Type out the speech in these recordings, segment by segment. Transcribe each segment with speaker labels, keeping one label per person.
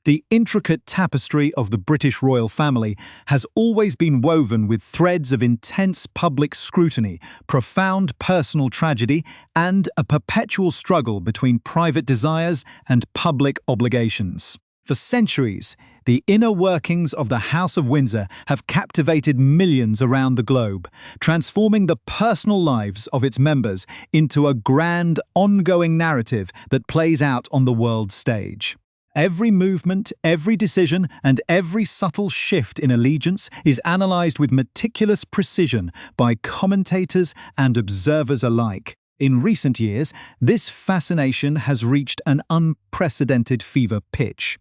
Speaker 1: The intricate tapestry of the British royal family has always been woven with threads of intense public scrutiny, profound personal tragedy, and a perpetual struggle between private desires and public obligations. For centuries, the inner workings of the House of Windsor have captivated millions around the globe, transforming the personal lives of its members into a grand, ongoing narrative that plays out on the world stage. Every movement, every decision, and every subtle shift in allegiance is analysed with meticulous precision by commentators and observers alike. In recent years, this fascination has reached an unprecedented fever pitch,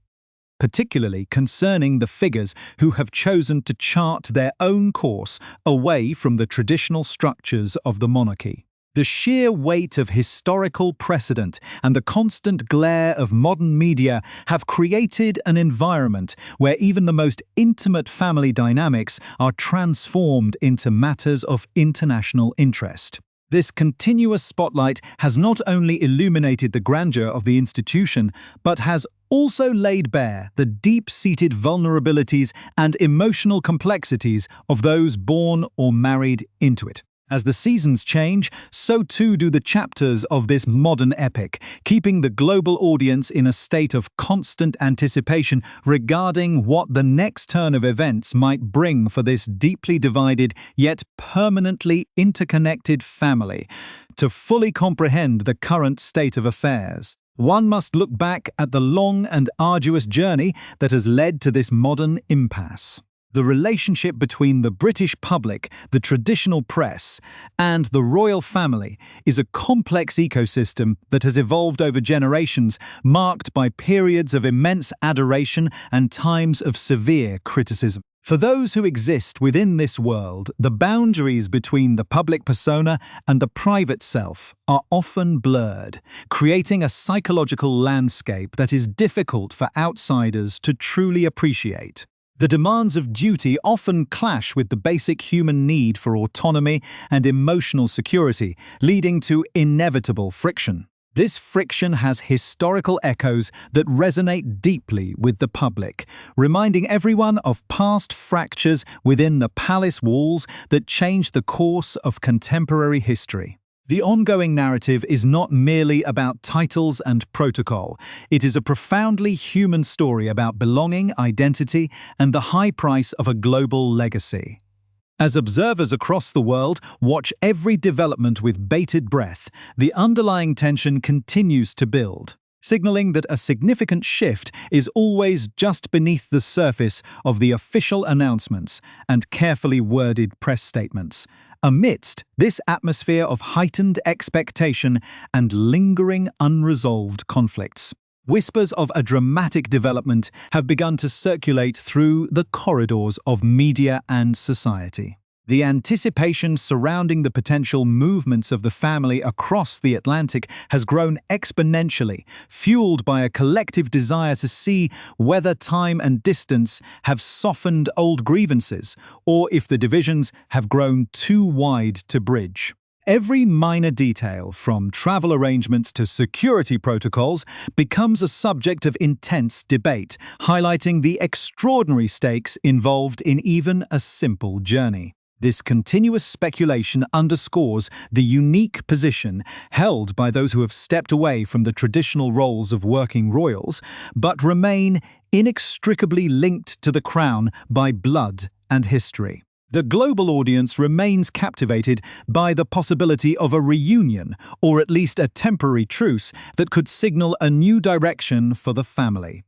Speaker 1: particularly concerning the figures who have chosen to chart their own course away from the traditional structures of the monarchy. The sheer weight of historical precedent and the constant glare of modern media have created an environment where even the most intimate family dynamics are transformed into matters of international interest. This continuous spotlight has not only illuminated the grandeur of the institution, but has also laid bare the deep-seated vulnerabilities and emotional complexities of those born or married into it. As the seasons change, so too do the chapters of this modern epic, keeping the global audience in a state of constant anticipation regarding what the next turn of events might bring for this deeply divided yet permanently interconnected family. To fully comprehend the current state of affairs, one must look back at the long and arduous journey that has led to this modern impasse. The relationship between the British public, the traditional press, and the royal family is a complex ecosystem that has evolved over generations, marked by periods of immense adoration and times of severe criticism. For those who exist within this world, the boundaries between the public persona and the private self are often blurred, creating a psychological landscape that is difficult for outsiders to truly appreciate. The demands of duty often clash with the basic human need for autonomy and emotional security, leading to inevitable friction. This friction has historical echoes that resonate deeply with the public, reminding everyone of past fractures within the palace walls that changed the course of contemporary history. The ongoing narrative is not merely about titles and protocol. It is a profoundly human story about belonging, identity, and the high price of a global legacy. As observers across the world watch every development with bated breath, the underlying tension continues to build, signaling that a significant shift is always just beneath the surface of the official announcements and carefully worded press statements. Amidst this atmosphere of heightened expectation and lingering unresolved conflicts, whispers of a dramatic development have begun to circulate through the corridors of media and society. The anticipation surrounding the potential movements of the family across the Atlantic has grown exponentially, fueled by a collective desire to see whether time and distance have softened old grievances, or if the divisions have grown too wide to bridge. Every minor detail, from travel arrangements to security protocols, becomes a subject of intense debate, highlighting the extraordinary stakes involved in even a simple journey. This continuous speculation underscores the unique position held by those who have stepped away from the traditional roles of working royals, but remain inextricably linked to the crown by blood and history. The global audience remains captivated by the possibility of a reunion, or at least a temporary truce, that could signal a new direction for the family.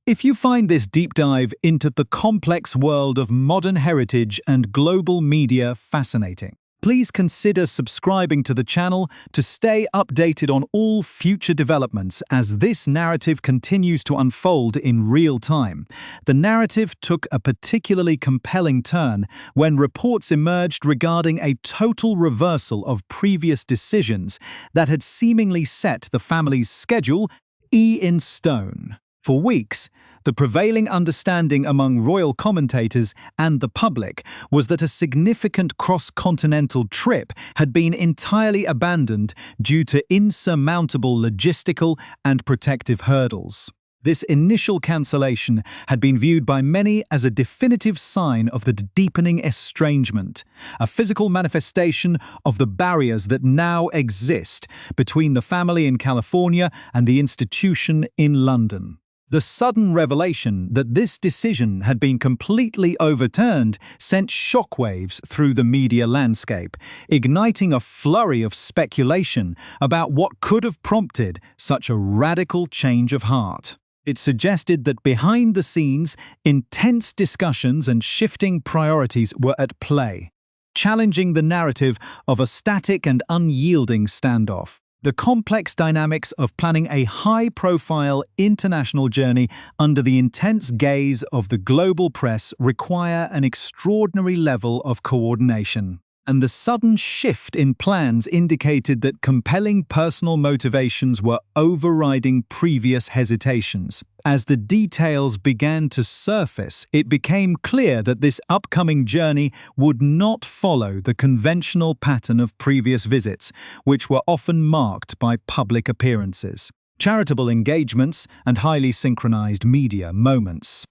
Speaker 1: If you find this deep dive into the complex world of modern heritage and global media fascinating, please consider subscribing to the channel to stay updated on all future developments as this narrative continues to unfold in real time. The narrative took a particularly compelling turn when reports emerged regarding a total reversal of previous decisions that had seemingly set the family's schedule in stone. For weeks, the prevailing understanding among royal commentators and the public was that a significant cross-continental trip had been entirely abandoned due to insurmountable logistical and protective hurdles. This initial cancellation had been viewed by many as a definitive sign of the deepening estrangement, a physical manifestation of the barriers that now exist between the family in California and the institution in London. The sudden revelation that this decision had been completely overturned sent shockwaves through the media landscape, igniting a flurry of speculation about what could have prompted such a radical change of heart. It suggested that behind the scenes, intense discussions and shifting priorities were at play, challenging the narrative of a static and unyielding standoff. The complex dynamics of planning a high-profile international journey under the intense gaze of the global press require an extraordinary level of coordination. And the sudden shift in plans indicated that compelling personal motivations were overriding previous hesitations. As the details began to surface, it became clear that this upcoming journey would not follow the conventional pattern of previous visits, which were often marked by public appearances, charitable engagements, and highly synchronized media moments.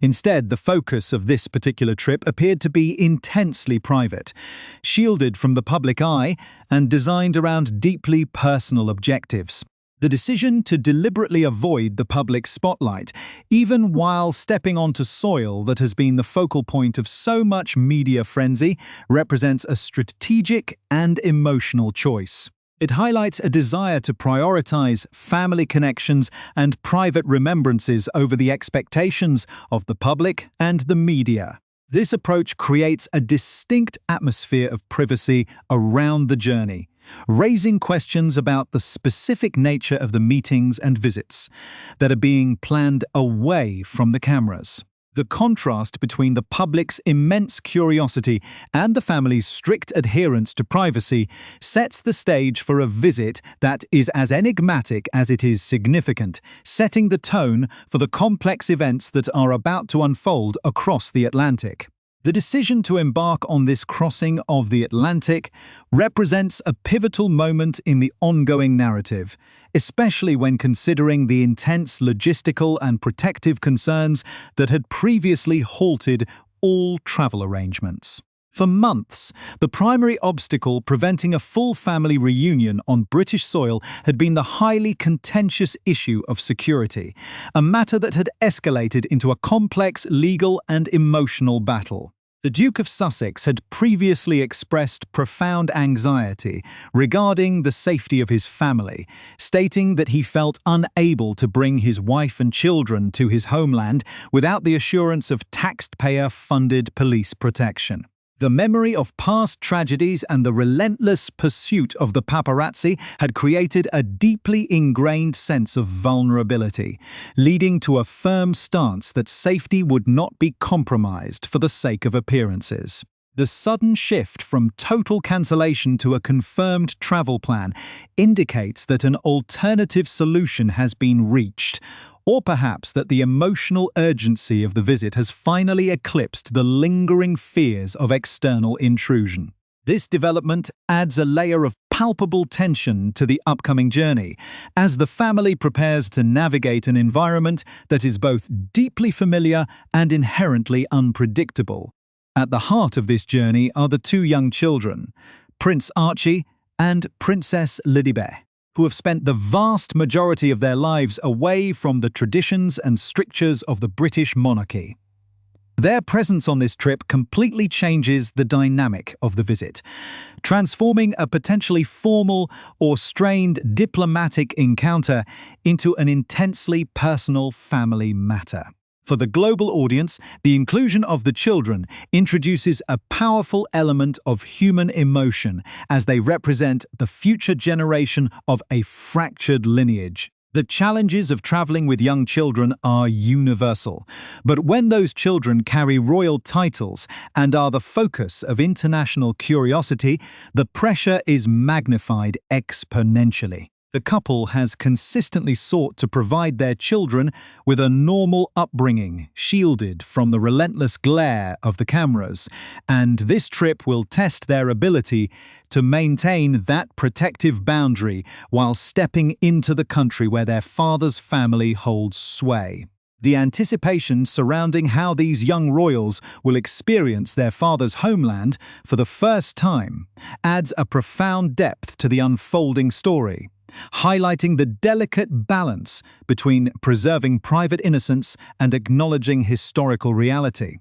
Speaker 1: Instead, the focus of this particular trip appeared to be intensely private, shielded from the public eye and designed around deeply personal objectives. The decision to deliberately avoid the public spotlight, even while stepping onto soil that has been the focal point of so much media frenzy, represents a strategic and emotional choice. It highlights a desire to prioritize family connections and private remembrances over the expectations of the public and the media. This approach creates a distinct atmosphere of privacy around the journey, raising questions about the specific nature of the meetings and visits that are being planned away from the cameras. The contrast between the public's immense curiosity and the family's strict adherence to privacy sets the stage for a visit that is as enigmatic as it is significant, setting the tone for the complex events that are about to unfold across the Atlantic. The decision to embark on this crossing of the Atlantic represents a pivotal moment in the ongoing narrative, especially when considering the intense logistical and protective concerns that had previously halted all travel arrangements. For months, the primary obstacle preventing a full family reunion on British soil had been the highly contentious issue of security, a matter that had escalated into a complex legal and emotional battle. The Duke of Sussex had previously expressed profound anxiety regarding the safety of his family, stating that he felt unable to bring his wife and children to his homeland without the assurance of taxpayer-funded police protection. The memory of past tragedies and the relentless pursuit of the paparazzi had created a deeply ingrained sense of vulnerability, leading to a firm stance that safety would not be compromised for the sake of appearances. The sudden shift from total cancellation to a confirmed travel plan indicates that an alternative solution has been reached, or perhaps that the emotional urgency of the visit has finally eclipsed the lingering fears of external intrusion. This development adds a layer of palpable tension to the upcoming journey, as the family prepares to navigate an environment that is both deeply familiar and inherently unpredictable. At the heart of this journey are the two young children, Prince Archie and Princess Lilibet, who have spent the vast majority of their lives away from the traditions and strictures of the British monarchy. Their presence on this trip completely changes the dynamic of the visit, transforming a potentially formal or strained diplomatic encounter into an intensely personal family matter. For the global audience, the inclusion of the children introduces a powerful element of human emotion as they represent the future generation of a fractured lineage. The challenges of traveling with young children are universal, but when those children carry royal titles and are the focus of international curiosity, the pressure is magnified exponentially. The couple has consistently sought to provide their children with a normal upbringing, shielded from the relentless glare of the cameras, and this trip will test their ability to maintain that protective boundary while stepping into the country where their father's family holds sway. The anticipation surrounding how these young royals will experience their father's homeland for the first time adds a profound depth to the unfolding story, highlighting the delicate balance between preserving private innocence and acknowledging historical reality.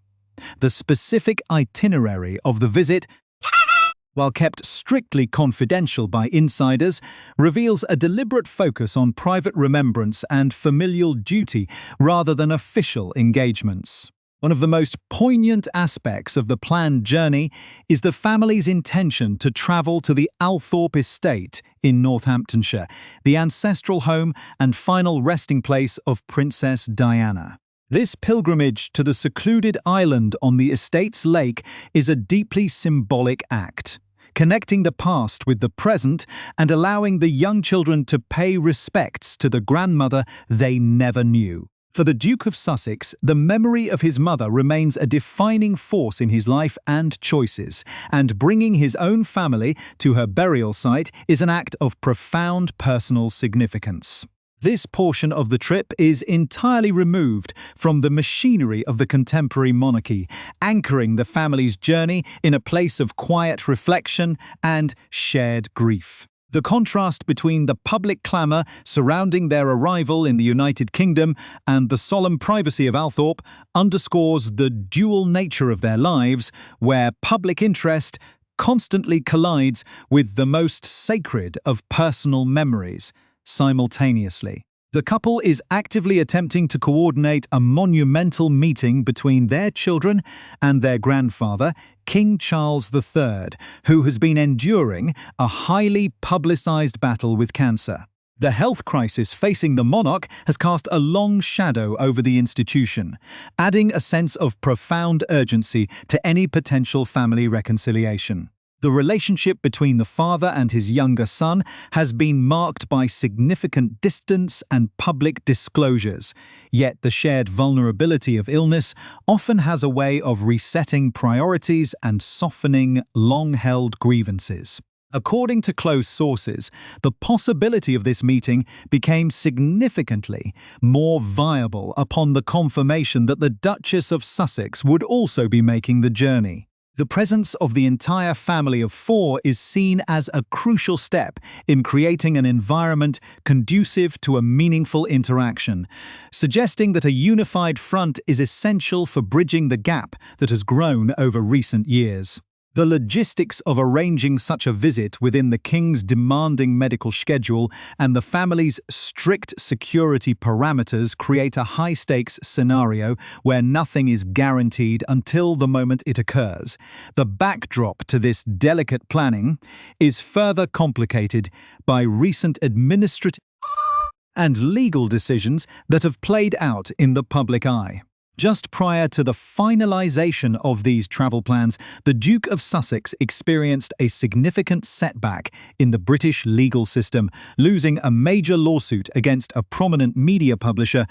Speaker 1: The specific itinerary of the visit, while kept strictly confidential by insiders, reveals a deliberate focus on private remembrance and familial duty rather than official engagements. One of the most poignant aspects of the planned journey is the family's intention to travel to the Althorp Estate in Northamptonshire, the ancestral home and final resting place of Princess Diana. This pilgrimage to the secluded island on the estate's lake is a deeply symbolic act, connecting the past with the present and allowing the young children to pay respects to the grandmother they never knew. For the Duke of Sussex, the memory of his mother remains a defining force in his life and choices, and bringing his own family to her burial site is an act of profound personal significance. This portion of the trip is entirely removed from the machinery of the contemporary monarchy, anchoring the family's journey in a place of quiet reflection and shared grief. The contrast between the public clamour surrounding their arrival in the United Kingdom and the solemn privacy of Althorp underscores the dual nature of their lives, where public interest constantly collides with the most sacred of personal memories. Simultaneously, the couple is actively attempting to coordinate a monumental meeting between their children and their grandfather, King Charles III, who has been enduring a highly publicized battle with cancer. The health crisis facing the monarch has cast a long shadow over the institution, adding a sense of profound urgency to any potential family reconciliation. The relationship between the father and his younger son has been marked by significant distance and public disclosures, yet the shared vulnerability of illness often has a way of resetting priorities and softening long-held grievances. According to close sources, the possibility of this meeting became significantly more viable upon the confirmation that the Duchess of Sussex would also be making the journey. The presence of the entire family of four is seen as a crucial step in creating an environment conducive to a meaningful interaction, suggesting that a unified front is essential for bridging the gap that has grown over recent years. The logistics of arranging such a visit within the King's demanding medical schedule and the family's strict security parameters create a high-stakes scenario where nothing is guaranteed until the moment it occurs. The backdrop to this delicate planning is further complicated by recent administrative and legal decisions that have played out in the public eye. Just prior to the finalization of these travel plans, the Duke of Sussex experienced a significant setback in the British legal system, losing a major lawsuit against a prominent media publisher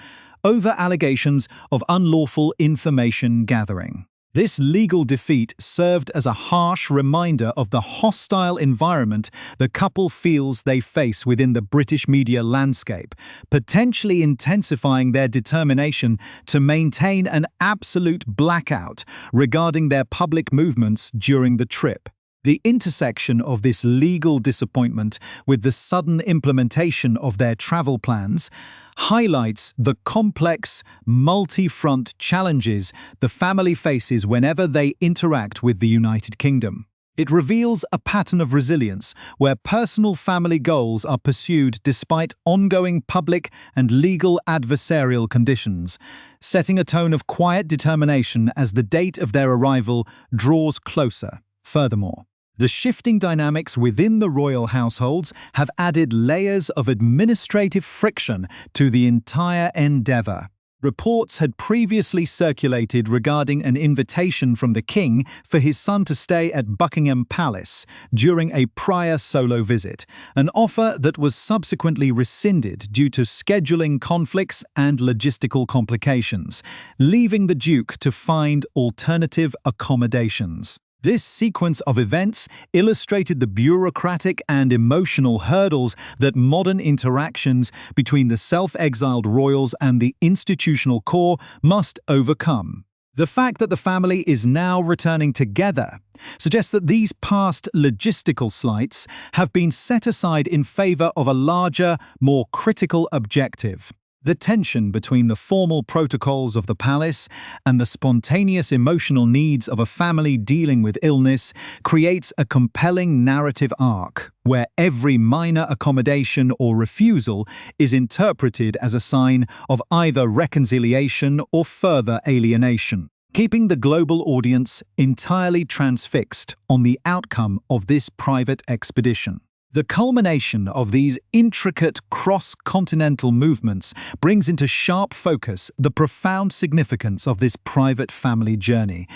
Speaker 1: over allegations of unlawful information gathering. This legal defeat served as a harsh reminder of the hostile environment the couple feels they face within the British media landscape, potentially intensifying their determination to maintain an absolute blackout regarding their public movements during the trip. The intersection of this legal disappointment with the sudden implementation of their travel plans highlights the complex, multi-front challenges the family faces whenever they interact with the United Kingdom. It reveals a pattern of resilience where personal family goals are pursued despite ongoing public and legal adversarial conditions, setting a tone of quiet determination as the date of their arrival draws closer. Furthermore, the shifting dynamics within the royal households have added layers of administrative friction to the entire endeavour. Reports had previously circulated regarding an invitation from the king for his son to stay at Buckingham Palace during a prior solo visit, an offer that was subsequently rescinded due to scheduling conflicts and logistical complications, leaving the Duke to find alternative accommodations. This sequence of events illustrated the bureaucratic and emotional hurdles that modern interactions between the self-exiled royals and the institutional core must overcome. The fact that the family is now returning together suggests that these past logistical slights have been set aside in favor of a larger, more critical objective. The tension between the formal protocols of the palace and the spontaneous emotional needs of a family dealing with illness creates a compelling narrative arc, where every minor accommodation or refusal is interpreted as a sign of either reconciliation or further alienation, keeping the global audience entirely transfixed on the outcome of this private expedition. The culmination of these intricate cross-continental movements brings into sharp focus the profound significance of this private family journey,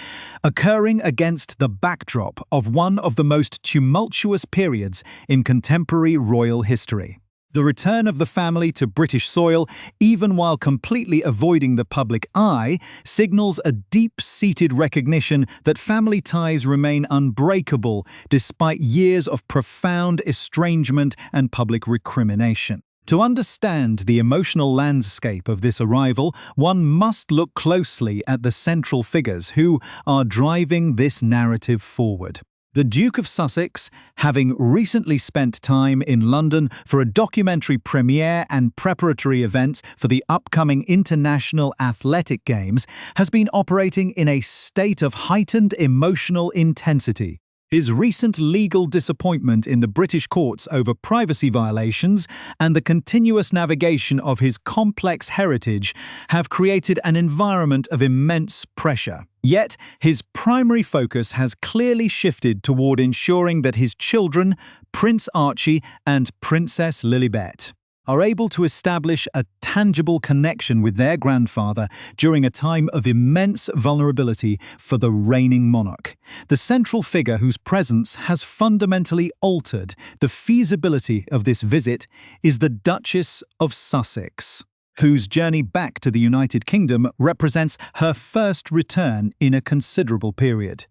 Speaker 1: occurring against the backdrop of one of the most tumultuous periods in contemporary royal history. The return of the family to British soil, even while completely avoiding the public eye, signals a deep-seated recognition that family ties remain unbreakable despite years of profound estrangement and public recrimination. To understand the emotional landscape of this arrival, one must look closely at the central figures who are driving this narrative forward. The Duke of Sussex, having recently spent time in London for a documentary premiere and preparatory events for the upcoming International Athletic Games, has been operating in a state of heightened emotional intensity. His recent legal disappointment in the British courts over privacy violations and the continuous navigation of his complex heritage have created an environment of immense pressure. Yet, his primary focus has clearly shifted toward ensuring that his children, Prince Archie and Princess Lilibet, are able to establish a tangible connection with their grandfather during a time of immense vulnerability for the reigning monarch. The central figure whose presence has fundamentally altered the feasibility of this visit is the Duchess of Sussex, whose journey back to the United Kingdom represents her first return in a considerable period.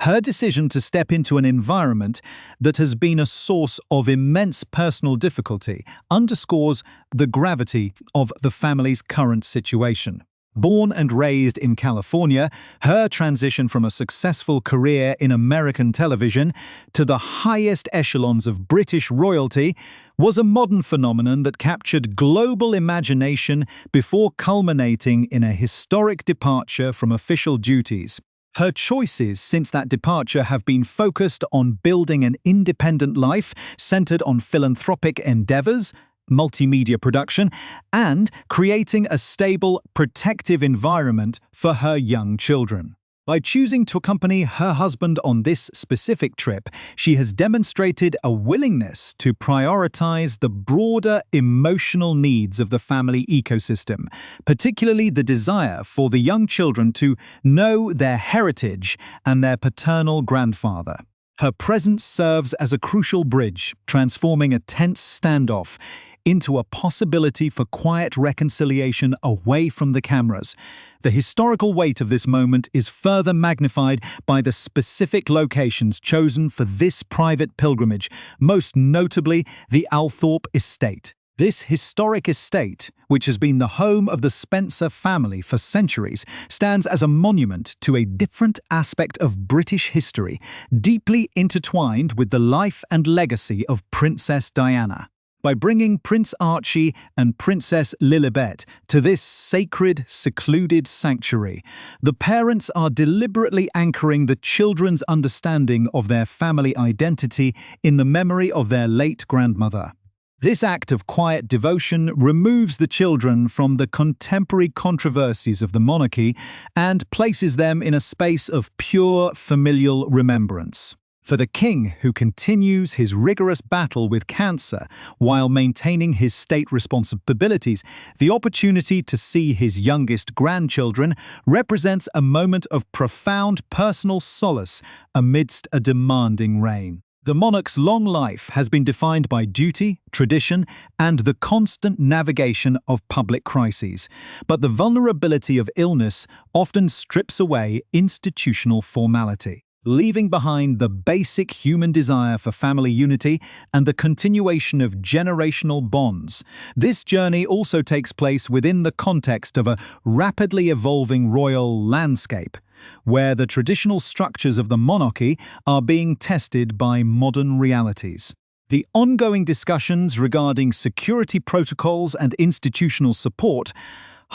Speaker 1: Her decision to step into an environment that has been a source of immense personal difficulty underscores the gravity of the family's current situation. Born and raised in California, her transition from a successful career in American television to the highest echelons of British royalty was a modern phenomenon that captured global imagination before culminating in a historic departure from official duties. Her choices since that departure have been focused on building an independent life centered on philanthropic endeavors, multimedia production, and creating a stable, protective environment for her young children. By choosing to accompany her husband on this specific trip, she has demonstrated a willingness to prioritize the broader emotional needs of the family ecosystem, particularly the desire for the young children to know their heritage and their paternal grandfather. Her presence serves as a crucial bridge, transforming a tense standoff into a possibility for quiet reconciliation away from the cameras. The historical weight of this moment is further magnified by the specific locations chosen for this private pilgrimage, most notably the Althorp Estate. This historic estate, which has been the home of the Spencer family for centuries, stands as a monument to a different aspect of British history, deeply intertwined with the life and legacy of Princess Diana. By bringing Prince Archie and Princess Lilibet to this sacred, secluded sanctuary, the parents are deliberately anchoring the children's understanding of their family identity in the memory of their late grandmother. This act of quiet devotion removes the children from the contemporary controversies of the monarchy and places them in a space of pure familial remembrance. For the king, who continues his rigorous battle with cancer while maintaining his state responsibilities, the opportunity to see his youngest grandchildren represents a moment of profound personal solace amidst a demanding reign. The monarch's long life has been defined by duty, tradition, and the constant navigation of public crises, but the vulnerability of illness often strips away institutional formality, leaving behind the basic human desire for family unity and the continuation of generational bonds. This journey also takes place within the context of a rapidly evolving royal landscape, where the traditional structures of the monarchy are being tested by modern realities. The ongoing discussions regarding security protocols and institutional support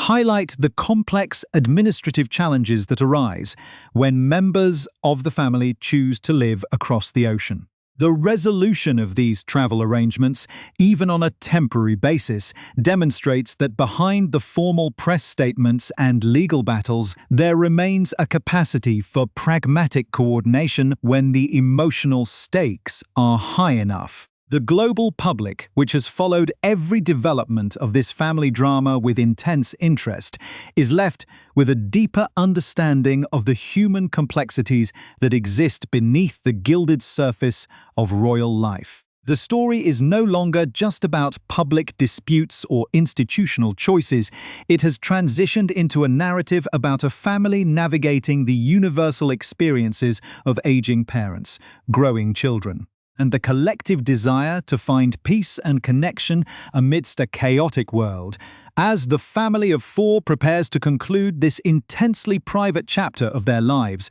Speaker 1: highlight the complex administrative challenges that arise when members of the family choose to live across the ocean. The resolution of these travel arrangements, even on a temporary basis, demonstrates that behind the formal press statements and legal battles, there remains a capacity for pragmatic coordination when the emotional stakes are high enough. The global public, which has followed every development of this family drama with intense interest, is left with a deeper understanding of the human complexities that exist beneath the gilded surface of royal life. The story is no longer just about public disputes or institutional choices. It has transitioned into a narrative about a family navigating the universal experiences of aging parents, growing children, and the collective desire to find peace and connection amidst a chaotic world. As the family of four prepares to conclude this intensely private chapter of their lives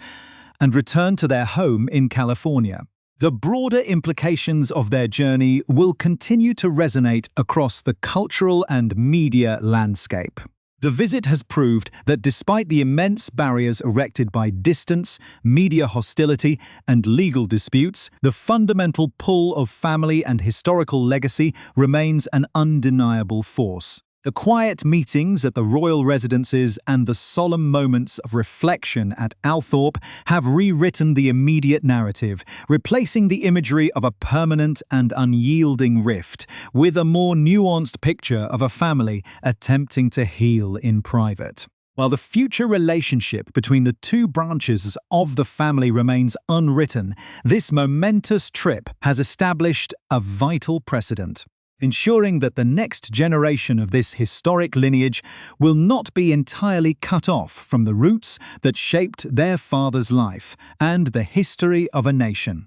Speaker 1: and return to their home in California, the broader implications of their journey will continue to resonate across the cultural and media landscape. The visit has proved that despite the immense barriers erected by distance, media hostility, and legal disputes, the fundamental pull of family and historical legacy remains an undeniable force. The quiet meetings at the royal residences and the solemn moments of reflection at Althorp have rewritten the immediate narrative, replacing the imagery of a permanent and unyielding rift with a more nuanced picture of a family attempting to heal in private. While the future relationship between the two branches of the family remains unwritten, this momentous trip has established a vital precedent, ensuring that the next generation of this historic lineage will not be entirely cut off from the roots that shaped their father's life and the history of a nation.